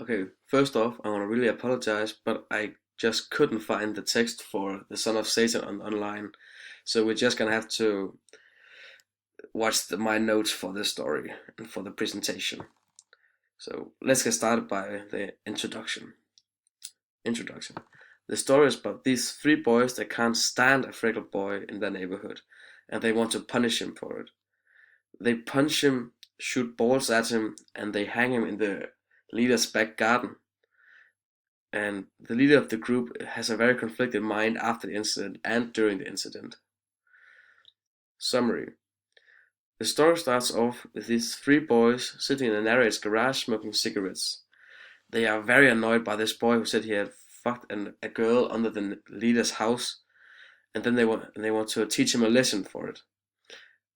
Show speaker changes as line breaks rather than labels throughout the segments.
Okay, first off, I want to really apologize, but I just couldn't find the text for the Son of Satan online. So we're just gonna have to watch my notes for this story and for the presentation. So let's get started by the introduction. Introduction. The story is about these three boys that can't stand a freckled boy in their neighborhood, and they want to punish him for it. They punch him, shoot balls at him, and they hang him in the leader's back garden. And the leader of the group has a very conflicted mind after the incident and during the incident. Summary. The story starts off with these three boys sitting in the narrator's garage smoking cigarettes. They are very annoyed by this boy who said he had fucked a girl under the leader's house, and then they want to teach him a lesson for it.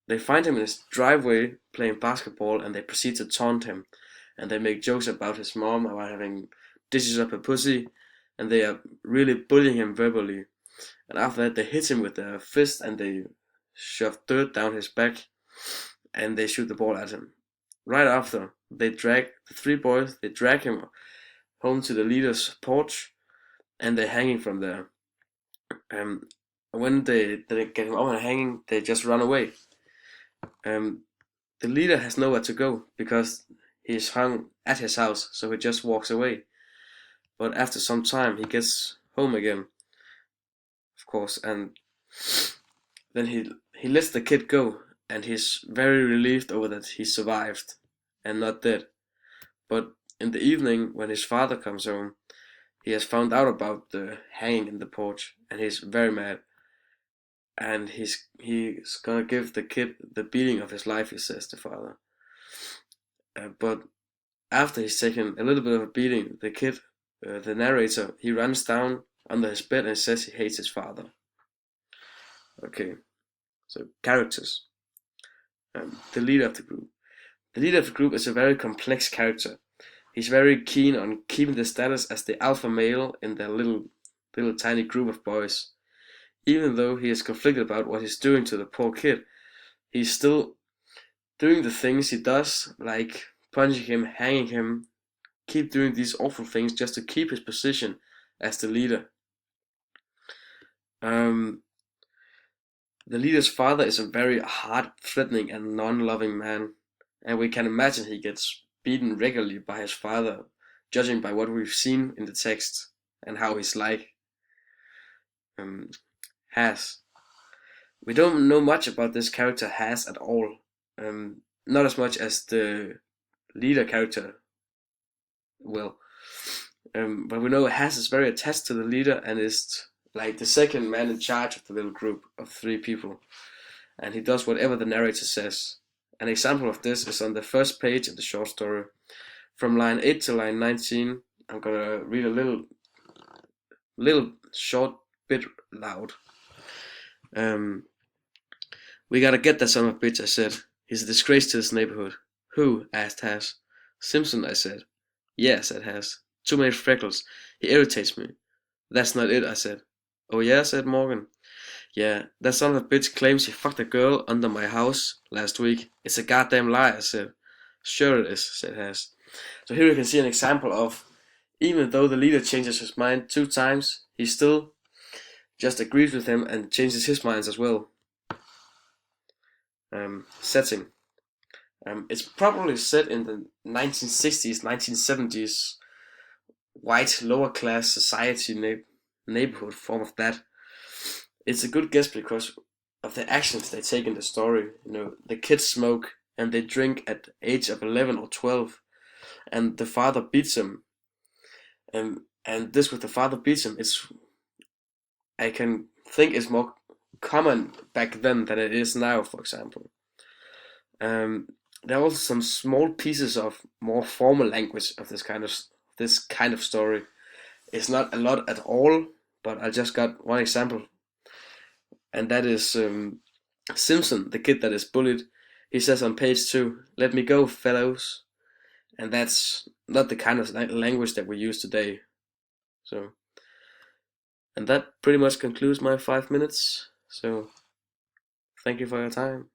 They find him in his driveway playing basketball, and they proceed to taunt him, and they make jokes about his mom, about having dishes up her pussy, and they are really bullying him verbally. And after that, they hit him with their fist, and they shove dirt down his back, and they shoot the ball at him. Right after, the three boys, they drag him home to the leader's porch, and they hang him from there. When they get him up and hanging, they just run away. The leader has nowhere to go because he's hung at his house, so he just walks away. But after some time, he gets home again, of course, and then he lets the kid go, and he's very relieved over that he survived and not dead. But in the evening, when his father comes home, he has found out about the hanging in the porch, and he's very mad. And he's gonna give the kid the beating of his life, he says, the father. But after he's taken a little bit of a beating, the kid, the narrator, he runs down under his bed and says he hates his father. Okay, so characters. The leader of the group. The leader of the group is a very complex character. He's very keen on keeping the status as the alpha male in their little tiny group of boys. Even though he is conflicted about what he's doing to the poor kid, he's still doing the things he does, like punching him, hanging him, keep doing these awful things just to keep his position as the leader. The leader's father is a very hard-threatening and non-loving man, and we can imagine he gets beaten regularly by his father, judging by what we've seen in the text and how he's like. Has. We don't know much about this character Has at all. Not as much as the leader character will. But we know Has is very attached to the leader and is like the second man in charge of the little group of three people. And he does whatever the narrator says. An example of this is on the first page of the short story. From line 8 to line 19, I'm gonna read a little short bit loud. We gotta get that son of a bitch, I said. He's a disgrace to this neighborhood. Who? Asked Has. Simpson, I said. Yeah, said Has. Too many freckles. He irritates me. That's not it, I said. Oh yeah, said Morgan. Yeah, that son of a bitch claims he fucked a girl under my house last week. It's a goddamn lie, I said. Sure it is, said Has. So here we can see an example of, even though the leader changes his mind 2 times, he still just agrees with him and changes his mind as well. Setting. It's probably set in the 1960s, 1970s white lower class society neighborhood form of that. It's a good guess because of the actions they take in the story. You know, the kids smoke and they drink at the age of 11 or 12, and the father beats them. And this with the father beats him, I can think is more common back then than it is now, for example. There are also some small pieces of more formal language of this kind of story. It's not a lot at all, but I just got one example, and that is Simpson, the kid that is bullied. He says on page 2, "Let me go, fellows," and that's not the kind of language that we use today. So, and that pretty much concludes my 5 minutes. So, thank you for your time.